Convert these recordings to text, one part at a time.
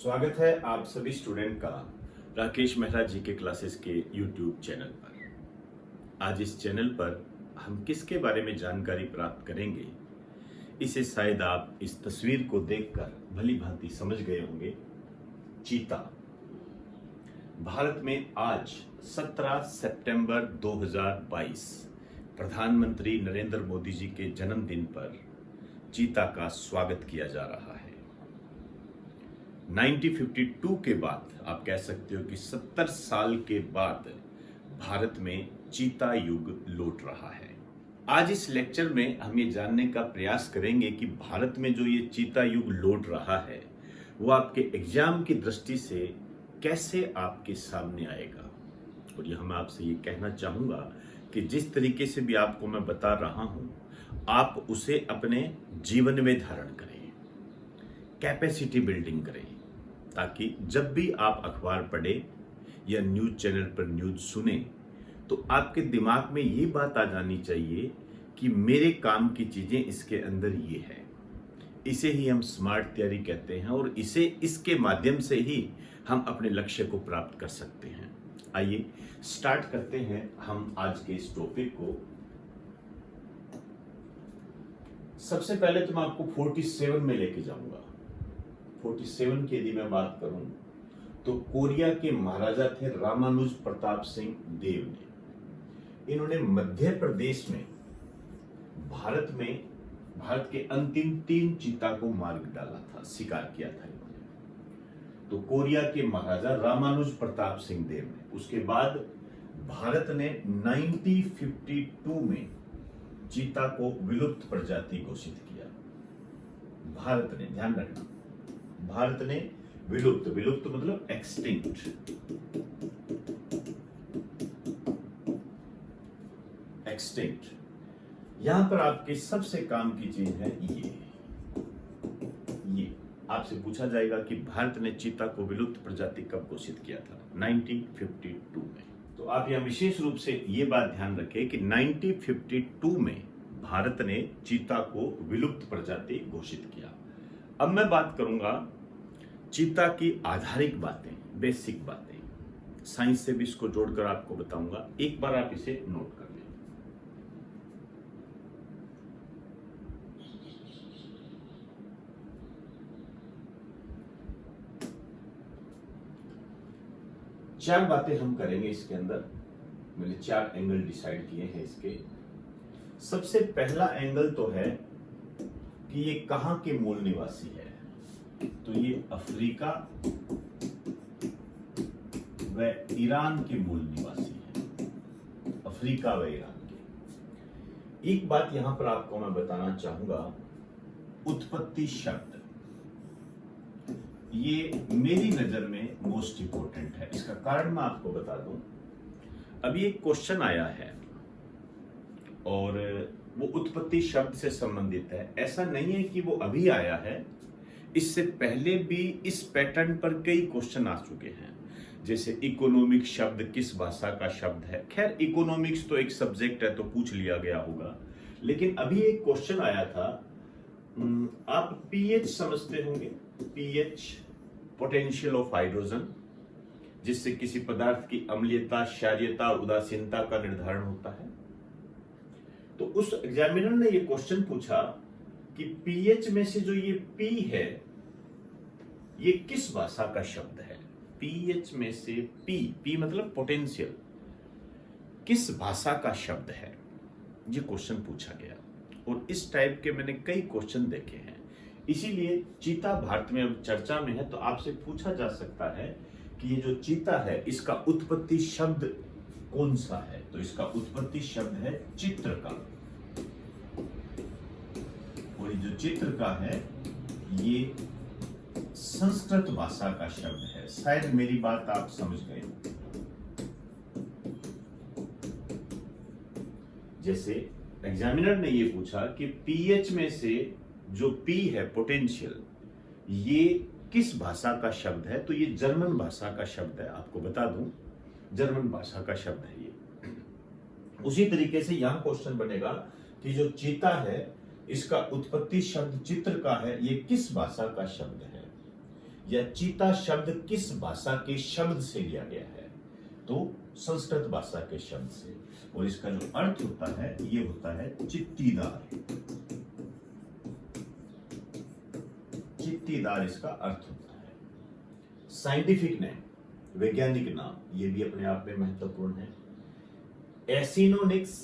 स्वागत है आप सभी स्टूडेंट का राकेश मेहरा जी के क्लासेस के YouTube चैनल पर। आज इस चैनल पर हम किसके बारे में जानकारी प्राप्त करेंगे, इसे शायद आप इस तस्वीर को देखकर भली भांति समझ गए होंगे। चीता। भारत में आज 17 सितंबर 2022 प्रधानमंत्री नरेंद्र मोदी जी के जन्मदिन पर चीता का स्वागत किया जा रहा है। 1952 के बाद आप कह सकते हो कि 70 साल के बाद भारत में चीता युग लौट रहा है। आज इस लेक्चर में हम ये जानने का प्रयास करेंगे कि भारत में जो ये चीता युग लौट रहा है वो आपके एग्जाम की दृष्टि से कैसे आपके सामने आएगा। और ये मैं आपसे ये कहना चाहूंगा कि जिस तरीके से भी आपको मैं बता रहा हूं, आप उसे अपने जीवन में धारण करें, कैपेसिटी बिल्डिंग करें, ताकि जब भी आप अखबार पढ़े या न्यूज चैनल पर न्यूज सुने तो आपके दिमाग में ये बात आ जानी चाहिए कि मेरे काम की चीजें इसके अंदर ये है। इसे ही हम स्मार्ट तैयारी कहते हैं और इसके माध्यम से ही हम अपने लक्ष्य को प्राप्त कर सकते हैं। आइए स्टार्ट करते हैं हम आज के इस टॉपिक को। सबसे पहले तो मैं आपको 47 में लेके जाऊंगा। 47 की यदि मैं बात करूं तो कोरिया के महाराजा थे रामानुज प्रताप सिंह देव ने। इन्होंने मध्य प्रदेश में भारत के अंतिम 3 चीता को मार डाला था, शिकार किया था इन्होंने। तो कोरिया के महाराजा रामानुज प्रताप सिंह देव ने। उसके बाद भारत ने 1952 में चीता को विलुप्त प्रजाति घोषित किया। भारत ने, ध्यान रखना, भारत ने विलुप्त मतलब एक्सटिंक्ट, यहां पर आपके सबसे काम की चीज है ये आपसे पूछा जाएगा कि भारत ने चीता को विलुप्त प्रजाति कब घोषित किया था। 1952 में। तो आप यहां विशेष रूप से ये बात ध्यान रखें कि 1952 में भारत ने चीता को विलुप्त प्रजाति घोषित किया। अब मैं बात करूंगा चीता की आधारिक बातें, बेसिक बातें, साइंस से भी इसको जोड़कर आपको बताऊंगा। एक बार आप इसे नोट कर लें। चार बातें हम करेंगे इसके अंदर। मैंने 4 एंगल डिसाइड किए हैं इसके। सबसे पहला एंगल तो है कि ये कहां के मूल निवासी है। तो ये अफ्रीका व ईरान के मूल निवासी है। अफ्रीका व ईरान के। एक बात यहां पर आपको मैं बताना चाहूंगा, उत्पत्ति शब्द, ये मेरी नजर में मोस्ट इंपोर्टेंट है। इसका कारण मैं आपको बता दूं। अभी एक क्वेश्चन आया है और वो उत्पत्ति शब्द से संबंधित है। ऐसा नहीं है कि वो अभी आया है, इससे पहले भी इस पैटर्न पर कई क्वेश्चन आ चुके हैं। जैसे इकोनॉमिक शब्द किस भाषा का शब्द है। खैर, इकोनॉमिक्स तो एक सब्जेक्ट है तो पूछ लिया गया होगा। लेकिन अभी एक क्वेश्चन आया था, आप पीएच समझते होंगे। पीएच, पोटेंशियल ऑफ हाइड्रोजन, जिससे किसी पदार्थ की अम्लीयता, क्षारीयता और उदासीनता का निर्धारण होता है। तो उस एग्जामिनर ने ये क्वेश्चन पूछा कि पीएच में से जो ये पी है, ये किस भाषा का शब्द है। पीएच में से पी मतलब पोटेंशियल, किस भाषा का शब्द है, ये क्वेश्चन पूछा गया। और इस टाइप के मैंने कई क्वेश्चन देखे हैं। इसीलिए चीता भारत में अब चर्चा में है, तो आपसे पूछा जा सकता है कि ये जो चीता है इसका उत्पत्ति शब्द कौन सा है। तो इसका उत्पत्ति शब्द है चित्र का। और जो चित्र का है ये संस्कृत भाषा का शब्द है। शायद मेरी बात आप समझ गए। जैसे एग्जामिनर ने ये पूछा कि पीएच में से जो पी है, पोटेंशियल, ये किस भाषा का शब्द है। तो ये जर्मन भाषा का शब्द है। आपको बता दूं, जर्मन भाषा का शब्द है ये। उसी तरीके से यहां क्वेश्चन बनेगा कि जो चीता है इसका उत्पत्ति शब्द चित्र का है, ये किस भाषा का शब्द है। या चीता शब्द किस भाषा के शब्द से लिया गया है? तो संस्कृत भाषा के शब्द से। और इसका जो अर्थ होता है ये होता है चित्तीदार। चित्तीदार इसका अर्थ होता है। साइंटिफिक नेम, वैज्ञानिक नाम, ये भी अपने आप में महत्वपूर्ण है। Acinonyx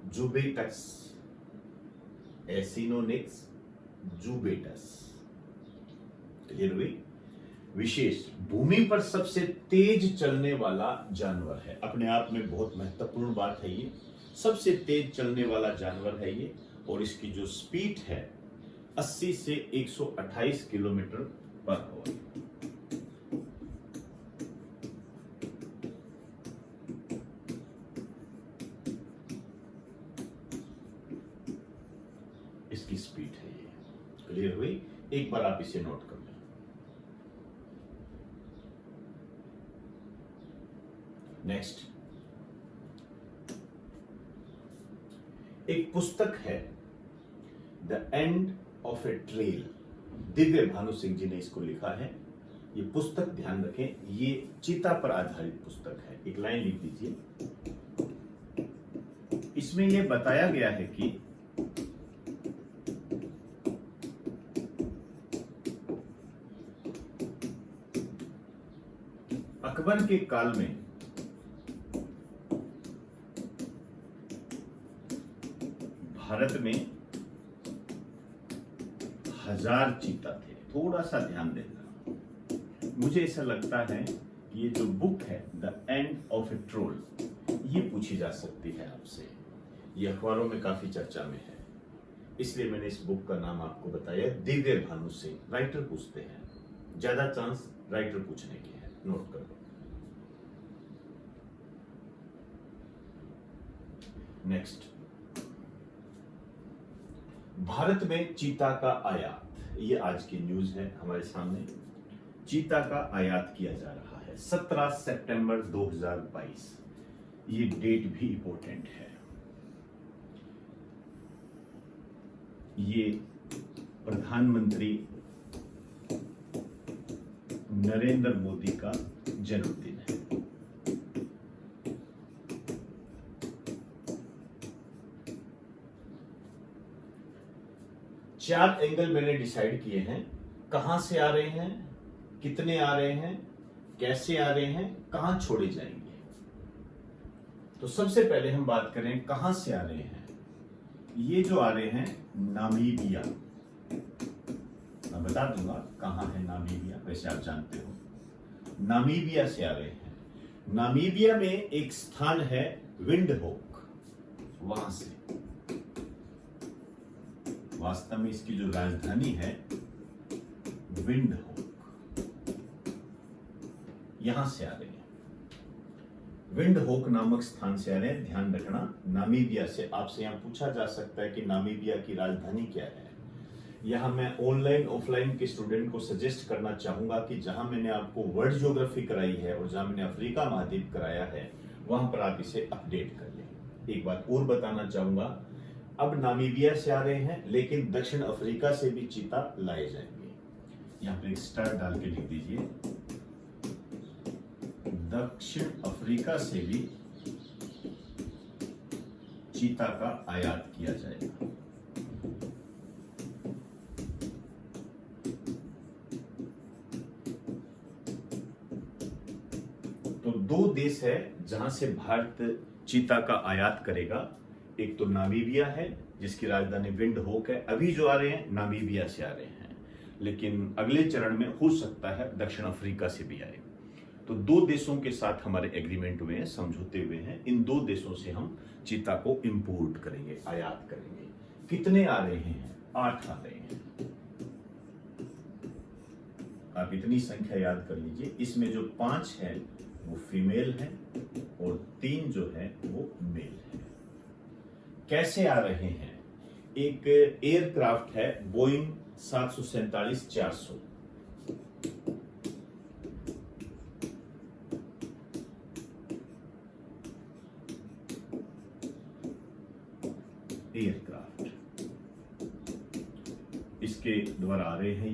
jubatus. Acinonyx jubatus. Clear हुई? विशेष, भूमि पर सबसे तेज चलने वाला जानवर है। अपने आप में बहुत महत्वपूर्ण बात है ये। सबसे तेज चलने वाला जानवर है ये। और इसकी जो स्पीड है 80 से 128 किलोमीटर पर आवर। इसकी स्पीड है ये। क्लियर हुई? एक बार आप इसे नोट कर लें। नेक्स्ट, एक पुस्तक है the end of A trail. Divya Bhanu Singh ji ने इसको लिखा है। ये पुस्तक ध्यान रखें, ये चीता पर आधारित पुस्तक है। एक लाइन लिख दीजिए। इसमें यह बताया गया है कि अकबर के काल में भारत में 1000 चीता थे। थोड़ा सा ध्यान देना। मुझे ऐसा लगता है कि ये जो बुक है the end of A troll, ये पूछी जा सकती है आपसे। ये अखबारों में काफी चर्चा में है, इसलिए मैंने इस बुक का नाम आपको बताया। दिव्य भानु सिंह, राइटर पूछते हैं, ज्यादा चांस राइटर पूछने की है। नोट कर लो। नेक्स्ट, भारत में चीता का आयात, ये आज की न्यूज है हमारे सामने। चीता का आयात किया जा रहा है 17 सितंबर 2022। ये डेट भी इंपॉर्टेंट है। ये प्रधानमंत्री नरेंद्र मोदी का जन्मदिन है। चार एंगल मैंने डिसाइड किए हैं। कहां से आ रहे हैं, कितने आ रहे हैं, कैसे आ रहे हैं, कहां छोड़े जाएंगे। तो सबसे पहले हम बात करें कहां से आ रहे हैं। ये जो आ रहे हैं नामीबिया, मैं बता दूंगा कहां है नामीबिया, वैसे आप जानते हो। नामीबिया से आ रहे हैं। नामीबिया में एक स्थान है विंडहोक, वहां से। वास्तव में इसकी जो राजधानी है विंडहोक, यहां से आ रहे हैं। विंडहोक नामक स्थान से आ रहे हैं। ध्यान रखना, नामीबिया से। आपसे यहां पूछा जा सकता है कि नामीबिया की राजधानी क्या है। यहां मैं ऑनलाइन ऑफलाइन के स्टूडेंट को सजेस्ट करना चाहूंगा कि जहां मैंने आपको वर्ल्ड ज्योग्राफी कराई है और जहां मैंने अफ्रीका महाद्वीप कराया है, वहां पर आप इसे अपडेट कर लें। एक बात और बताना चाहूंगा, अब नामीबिया से आ रहे हैं, लेकिन दक्षिण अफ्रीका से भी चीता लाए जाएंगे। यहां पर एक स्टार डाल के लिख दीजिए, दक्षिण अफ्रीका से भी चीता का आयात किया जाएगा। तो दो देश है जहां से भारत चीता का आयात करेगा। एक तो नामीबिया है जिसकी राजधानी विंडहोक है। अभी जो आ रहे हैं नामीबिया से आ रहे हैं, लेकिन अगले चरण में हो सकता है दक्षिण अफ्रीका से भी आए। तो दो देशों के साथ हमारे एग्रीमेंट हुए हैं, समझौते हुए हैं। इन दो देशों से हम चीता को इंपोर्ट करेंगे, आयात करेंगे। कितने आ रहे हैं? 8 आ रहे हैं। आप इतनी संख्या याद कर लीजिए। इसमें जो 5 है वो फीमेल है और 3 जो है वो मेल है। कैसे आ रहे हैं? एक एयरक्राफ्ट है बोइंग 747-400, एयरक्राफ्ट इसके द्वारा आ रहे हैं।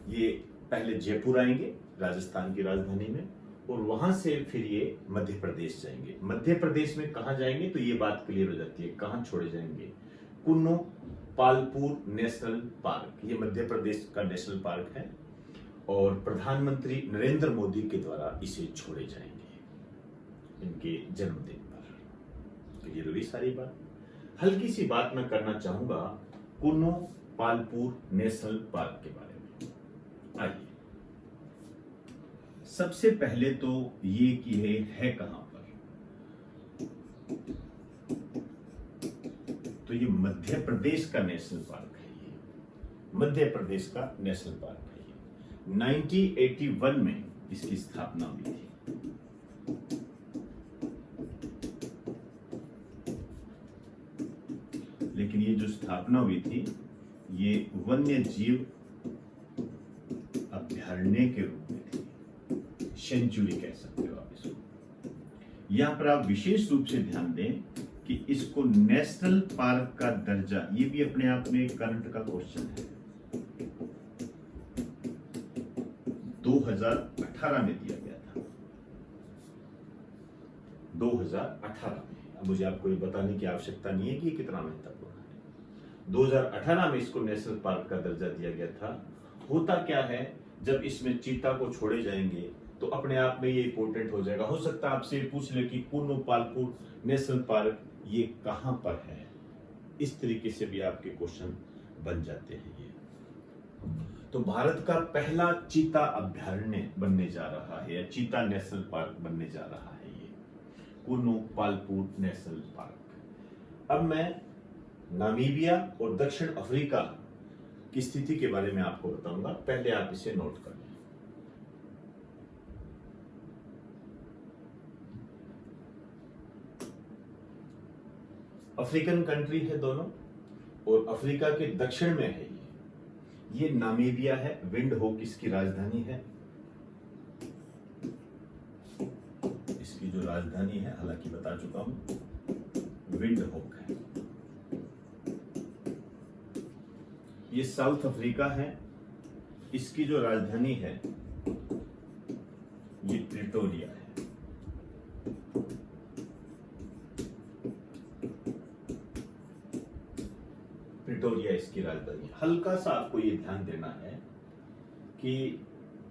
ये पहले जयपुर आएंगे राजस्थान की राजधानी में, और वहां से फिर ये मध्य प्रदेश जाएंगे। मध्य प्रदेश में कहां जाएंगे तो ये बात क्लियर हो जाती है, कहां छोड़े जाएंगे। कुन्नो पालपुर नेशनल पार्क, ये मध्य प्रदेश का नेशनल पार्क है और प्रधानमंत्री नरेंद्र मोदी के द्वारा इसे छोड़े जाएंगे इनके जन्मदिन पर। तो ये रही सारी बात। हल्की सी बात मैं करना चाहूंगा कुन्नो पालपुर नेशनल पार्क के बारे में। आइए, सबसे पहले तो ये कि है कहां पर, तो ये मध्य प्रदेश का नेशनल पार्क है। ये मध्य प्रदेश का नेशनल पार्क है। ये 1981 में इसकी स्थापना हुई थी। लेकिन ये जो स्थापना हुई थी ये वन्य जीव अभयारण्य के रूप में थी, सेंचुरी कह सकते हो आप इसको। यहां पर आप विशेष रूप से ध्यान दें कि इसको नेशनल पार्क का दर्जा, ये भी अपने आप में करंट का क्वेश्चन है, 2018 में दिया गया था। 2018 में, अब मुझे आपको ये बताने की आवश्यकता नहीं है कि ये कितना महत्वपूर्ण है। 2018 में इसको नेशनल पार्क का दर्जा दिया गया था। होता क्या है, जब इसमें चीता को छोड़े जाएंगे तो अपने आप में ये इंपॉर्टेंट हो जाएगा। हो सकता है आपसे पूछ ले कि कुन्नो पालपुर नेशनल पार्क ये कहां पर है, इस तरीके से भी आपके क्वेश्चन बन जाते हैं। ये तो भारत का पहला चीता अभयारण्य बनने जा रहा है, या चीता नेशनल पार्क बनने जा रहा है, ये कुन्नो पालपुर नेशनल पार्क। अब मैं नामीबिया और दक्षिण अफ्रीका की स्थिति के बारे में आपको बताऊंगा, पहले आप इसे नोट कर लें। अफ्रीकन कंट्री है दोनों, और अफ्रीका के दक्षिण में है ये नामीबिया है। विंडहोक इसकी राजधानी है। इसकी जो राजधानी है, हालांकि बता चुका हूं, विंडहोक है। ये साउथ अफ्रीका है। इसकी जो राजधानी है ये प्रिटोरिया है। प्रिटोरिया इसकी राजधानी। हल्का सा आपको ये ध्यान देना है कि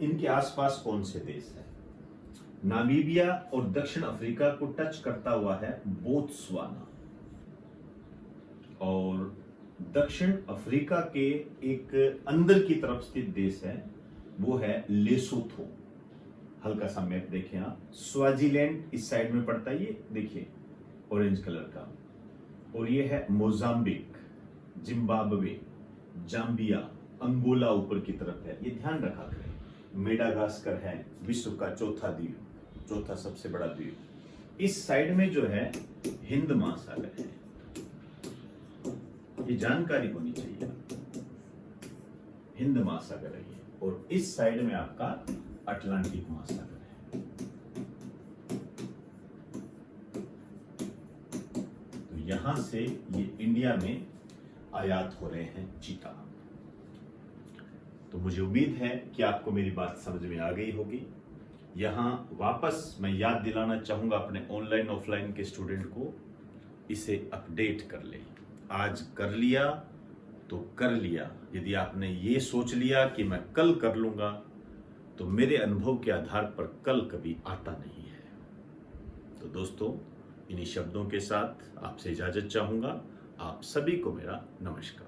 इनके आसपास कौन से देश हैं। नामीबिया और दक्षिण अफ्रीका को टच करता हुआ है बोत्सवाना, और दक्षिण अफ्रीका के एक अंदर की तरफ स्थित देश है वो है लेसोथो। हल्का सा मैप देखें आप, स्वाजीलैंड इस साइड में पड़ता है, ये देखिए ऑरेंज कलर का, और ये है मोजाम्बिक, जिम्बाब्वे, जाम्बिया, अंगोला ऊपर की तरफ है, ये ध्यान रखा करें। मेडागास्कर है विश्व का चौथा द्वीप, चौथा सबसे बड़ा द्वीप। इस साइड में जो है हिंद महासागर है, ये जानकारी होनी चाहिए। हिंद महासागर है ये, और इस साइड में आपका अटलांटिक महासागर है। तो यहां से ये इंडिया में आयात हो रहे हैं चीता। तो मुझे उम्मीद है कि आपको मेरी बात समझ में आ गई होगी। यहां वापस मैं याद दिलाना चाहूंगा अपने ऑनलाइन ऑफलाइन के स्टूडेंट को, इसे अपडेट कर ले। आज कर लिया तो कर लिया, यदि आपने ये सोच लिया कि मैं कल कर लूंगा, तो मेरे अनुभव के आधार पर कल कभी आता नहीं है। तो दोस्तों, इन्हीं शब्दों के साथ आपसे इजाजत चाहूंगा। आप सभी को मेरा नमस्कार।